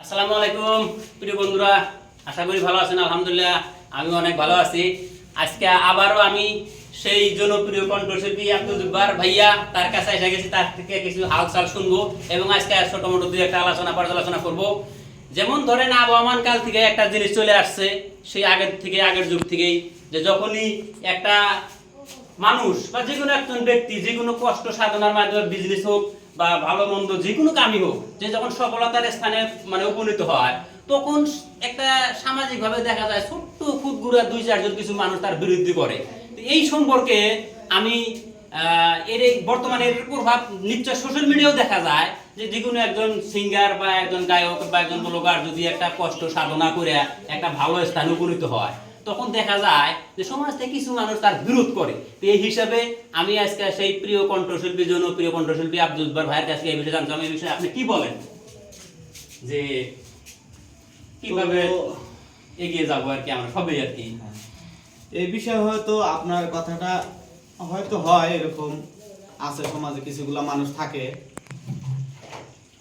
আসসালামু আলাইকুম প্রিয় বন্ধুরা, আশা করি ভালো আছেন। আলহামদুলিল্লাহ আমি অনেক ভালো আছি। আজকে আবারও আমি সেই জনপ্রিয় কণ্ঠশিল্পী আব্দুল জব্বার ভাইয়া তার কাছে এসে গেছি, তার থেকে কিছু হালচাল শুনবো এবং আজকে ছোট মোটো দুই একটা পর্যালোচনা করব। যেমন ধরেন আবহমান কাল থেকে একটা জিনিস চলে আসছে, সেই আগের যুগ থেকেই, যে যখনই একটা মানুষ বা যে কোনো একজন ব্যক্তি যে কোনো কষ্ট সাধনার মাধ্যমে বিজনেস হোক বা ভালো মন্দ যে কোনো কামই হোক, যে যখন সফলতার স্থানে উপনীত হয়, তখন একটা সামাজিক ভাবে দেখা যায় ছোট্ট খুদগুড়া দুই চারজন কিছু মানুষ তার বিরুদ্ধে করে। এই সম্পর্কে আমি এর বর্তমানে এর প্রভাব নিশ্চয় সোশ্যাল মিডিয়াও দেখা যায়, যে যে কোনো একজন সিঙ্গার বা একজন গায়ক বা একজন ব্লগার যদি একটা কষ্ট সাধনা করে একটা ভালো স্থানে উপনীত হয়, তখন দেখা যায় যে সমাজ থেকে কিছু মানুষ তার বিরোধ করে। তো এই হিসাবে আমি আজকে সেই প্রিয় কণ্ঠশিল্পী, জনপ্রিয় কণ্ঠশিল্পী আব্দুল জব্বার ভাইয়ের কাছে এই বিষয়ে জানতে চাই। এই বিষয়ে আপনি কি বলেন, যে কিভাবে এগিয়ে যাবো আর কি আমরা সবাই আর কি? এই বিষয়ে হয়তো আপনার কথাটা হয়তো হয়, এরকম আছে সমাজে কিছুগুলা মানুষ থাকে।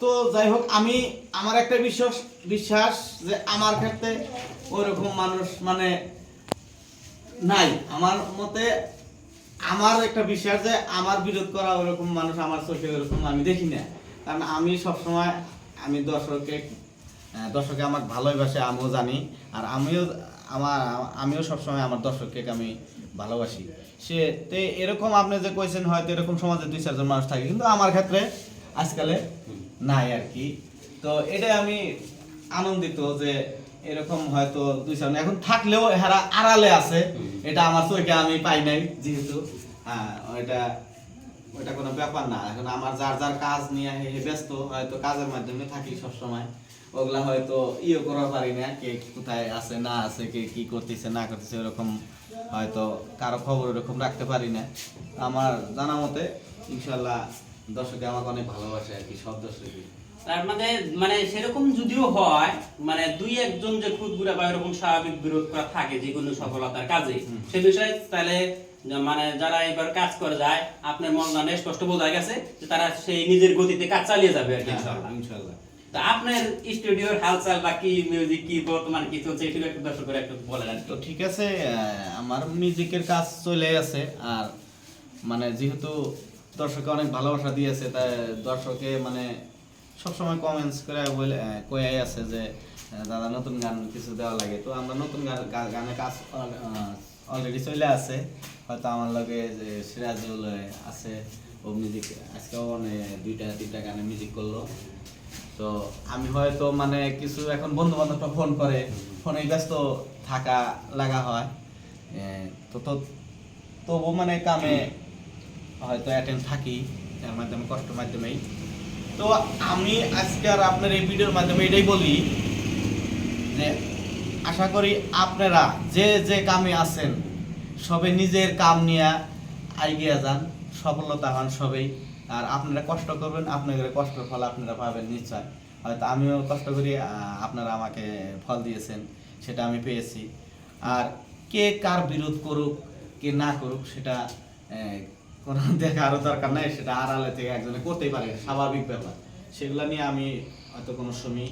তো যাই হোক, আমার একটা বিশ্বাস যে আমার ক্ষেত্রে ওইরকম মানুষ নাই। আমার মতে আমার একটা বিশ্বাস যে আমার বিরোধ করা ওরকম মানুষ আমার চোখে ওরকম আমি দেখি না। কারণ আমি সবসময় দর্শকে আমাকে ভালোবাসে, আমিও জানি। আর আমিও সবসময় আমার দর্শককে আমি ভালোবাসি। এরকম আপনি যে কইছেন হয়তো এরকম সমাজে দুই চারজন মানুষ থাকে, কিন্তু আমার ক্ষেত্রে আজকালে নাই আর কি। তো এটাই আমি আনন্দিত যে এরকম হয়তো দুই চারজন এখন থাকলেও এরা আড়ালে আছে, এটা আমার চোখে আমি পাই নাই যেহেতু। ওইটা কোনো ব্যাপার না। এখন আমার যার যার কাজ নিয়ে ব্যস্ত, হয়তো কাজের মাধ্যমে থাকি সবসময়, ওগুলা হয়তো করা পারি না, কে কোথায় আছে না আছে, কে কি করতেছে না করতেছে ওরকম হয়তো কারো খবর ওরকম রাখতে পারি না। আমার জানা মতে ইনশাল্লাহ দর্শকে আমাকে অনেক ভালোবাসে আর কি, সব দর্শকই। তার সেরকম যদিও হয়, দুই একজন যে খুদগুড়া বা এরকম স্বাভাবিক বিরোধ করা থাকে যে কোনো সফলতার কাজে, সে বিষয়ে তাহলে যারা এবার কাজ করে যায়, আপনার মন স্পষ্ট বোঝা গেছে যে তারা সেই নিজের গতিতে কাজ চালিয়ে যাবে আর কি ইনশাআল্লাহ। তা আপনার স্টুডিওর হালচাল বা কি মিউজিক কি বর্তমানে কি চলছে এটা একটু দর্শকদের একটু বলেন। তো ঠিক আছে, আমার মিউজিকের কাজ চলে আছে। আর যেহেতু দর্শকে অনেক ভালোবাসা দিয়েছে, তাই দর্শকে সবসময় কমেন্টস করে কয়ে আছে যে দাদা নতুন গান কিছু দেওয়া লাগে। তো আমরা নতুন গানের কাজ অলরেডি চলে আছে। হয়তো আমার লগে যে সিরাজুল আছে, ও মিউজিক আজকেও দুইটা তিনটা গানে মিউজিক করলো। তো আমি হয়তো কিছু এখন বন্ধু বান্ধবটা ফোন করে, ফোনে ব্যস্ত থাকা লাগা হয়। তো তবু কামে হয়তো অ্যাটেন্ড থাকি, এর মাধ্যমে কষ্টের মাধ্যমেই। তো আমি আজকে আর আপনার এই ভিডিওর মাধ্যমে এটাই বলি যে আশা করি আপনারা যে যে কামে আছেন সবে নিজের কাম নিয়ে এগিয়ে যান, সফলতা হন সবেই। আর আপনারা কষ্ট করবেন, আপনাদের কষ্টের ফল আপনারা পাবেন নিশ্চয়। হয়তো আমিও কষ্ট করি, আপনারা আমাকে ফল দিয়েছেন, সেটা আমি পেয়েছি। আর কে কার বিরোধ করুক কে না করুক সেটা কোনো দেখারও দরকার নাই, সেটা আড়ালে থেকে একজনে করতেই পারে, স্বাভাবিক ব্যাপার। সেগুলা নিয়ে আমি হয়তো কোনো সময়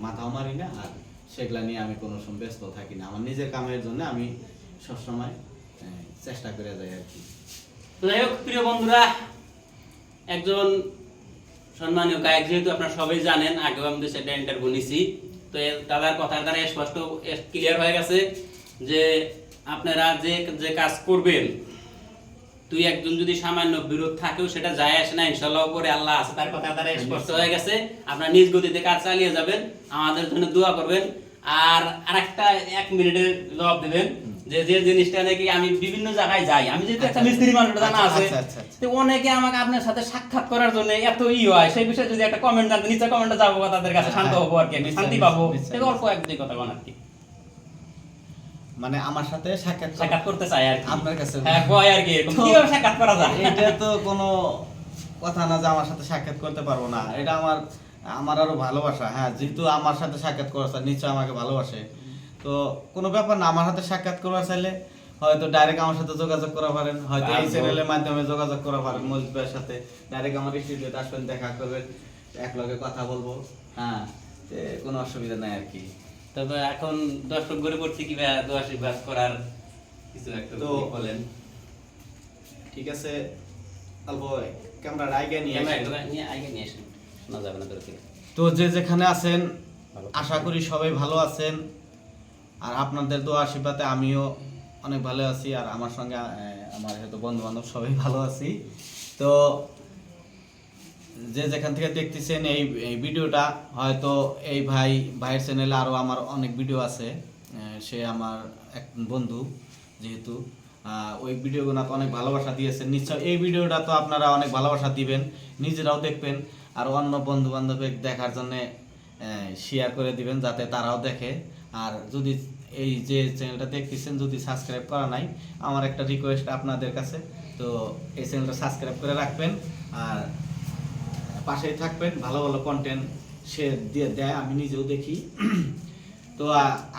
মাথাও মারি না, আর সেগুলা নিয়ে আমি কোনো সময় ব্যস্ত থাকি না। আমার নিজের কামের জন্য আমি সবসময় চেষ্টা করে যাই আর কি। যাই হোক প্রিয় বন্ধুরা, একজন সম্মানীয় গায়ক যেহেতু আপনারা সবাই জানেন, আগেও আমাদের সেটা ইন্টারভিউ নিছি, তো দাদার কথার দ্বারা স্পষ্ট ক্লিয়ার হয়ে গেছে যে আপনারা যে কাজ করবেন, তুই একজন যদি সামান্য বিরোধ থাকেও সেটা যায় আসে না, ইনশাআল্লাহ উপরে আল্লাহ আছে, তার কথা দ্বারা স্পষ্ট হয়ে গেছে। আপনারা নিজ গতিতে কাজ চালিয়ে যাবেন, আমাদের জন্য দোয়া করবেন। আর আরেকটা 1 মিনিটের জবাব দেবেন যে জিনিসটা নাকি আমি বিভিন্ন জায়গায় যাই, আমি যেহেতু একটা মিস্ত্রি মানুষ জানা আছে, তো অনেকে আমাকে আপনার সাথে সাক্ষাৎ করার জন্য এত হয়, সেই বিষয়ে যদি একটা কমেন্ট জানতে, নিচে কমেন্টে যাবো, তাদের কাছে শান্ত হবো আর কি, আমি শান্তি পাবো। অল্প এক দুই কথা বলেন আর কি, আমার সাথে সাক্ষাৎ করতে চাই আর কি আপনার কাছে। হ্যাঁ কয় আর কি, কিভাবে সাক্ষাৎ করা যায়? এটা তো কোনো কথা না যে আমার সাথে সাক্ষাৎ করতে পারবো না, এটা আমার আরো ভালোবাসা। হ্যাঁ, যেহেতু আমার সাথে সাক্ষাৎ করা নিশ্চয় আমাকে ভালোবাসে, তো কোনো ব্যাপার না। আমার সাথে সাক্ষাৎ করা চাইলে হয়তো ডাইরেক্ট আমার সাথে যোগাযোগ করা পারেন, হয়তো এই চ্যানেলের মাধ্যমে যোগাযোগ করা পারেন। মজিদ ভাইয়ের সাথে ডাইরেক্ট আমার স্টুডিওতে আসবেন, দেখা করবেন, এক লগে কথা বলবো। হ্যাঁ, কোনো অসুবিধা নাই আর কি। তবে এখন দর্শক ঘরে পড়ছে কি ভাই দোয়া আশীর্বাদ করার কিছু একটা বলেন। ঠিক আছে, অল্প ক্যামেরা আগে নিয়ে আসেন, শোনা যাবে না তোর থেকে। তো যে যেখানে আছেন আশা করি সবাই ভালো আছেন, আর আপনাদের দোয়া আশীর্বাদে আমিও অনেক ভালো আছি, আর আমার সঙ্গে আমার হয়তো বন্ধু বান্ধব সবাই ভালো আছি। তো যে যেখান থেকে দেখতেছেন এই ভিডিওটা, হয়তো এই ভাইয়ের চ্যানেলে আরও আমার অনেক ভিডিও আছে, সে আমার এক বন্ধু যেহেতু ওই ভিডিওগুলো তো অনেক ভালোবাসা দিয়েছেন, নিশ্চয় এই ভিডিওটা তো আপনারা অনেক ভালোবাসা দিবেন, নিজেরাও দেখবেন আর অন্য বন্ধু বান্ধবের দেখার জন্য শেয়ার করে দিবেন যাতে তারাও দেখে। আর যদি এই যে চ্যানেলটা দেখতেছেন যদি সাবস্ক্রাইব করা নাই, আমার একটা রিকোয়েস্ট আপনাদের কাছে, তো এই চ্যানেলটা সাবস্ক্রাইব করে রাখবেন আর পাশেই থাকবেন। ভালো ভালো কন্টেন্ট সে দিয়ে দেয়, আমি নিজেও দেখি। তো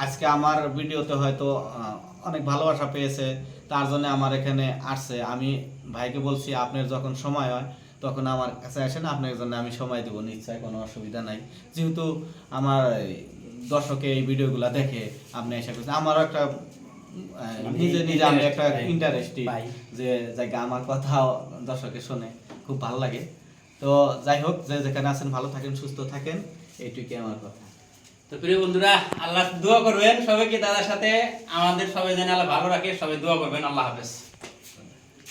আজকে আমার ভিডিওতে হয়তো অনেক ভালোবাসা পেয়েছে, তার জন্য আমার এখানে আসছে। আমি ভাইকে বলছি আপনার যখন সময় হয় তখন আমার কাছে আসেন, আপনার জন্য আমি সময় দেবো, নিশ্চয় কোনো অসুবিধা নাই। যেহেতু আমার দর্শকে এই ভিডিওগুলো দেখে আপনি এসে করছেন, আমারও একটা নিজে নিজে আমি একটা ইন্টারেস্টই যে জায়গা আমার কথাও দর্শকে শোনে, খুব ভালো লাগে। তো যাই হোক, যে যেখানে আছেন ভালো থাকেন, সুস্থ থাকেন, এইটুকুই আমার কথা। তো প্রিয় বন্ধুরা, আল্লাহ দোয়া করবেন সবাইকে, দাদার সাথে আমাদের সবাই যেন আল্লাহ ভালো রাখে, সবাই দোয়া করবেন। আল্লাহ হাফেজ।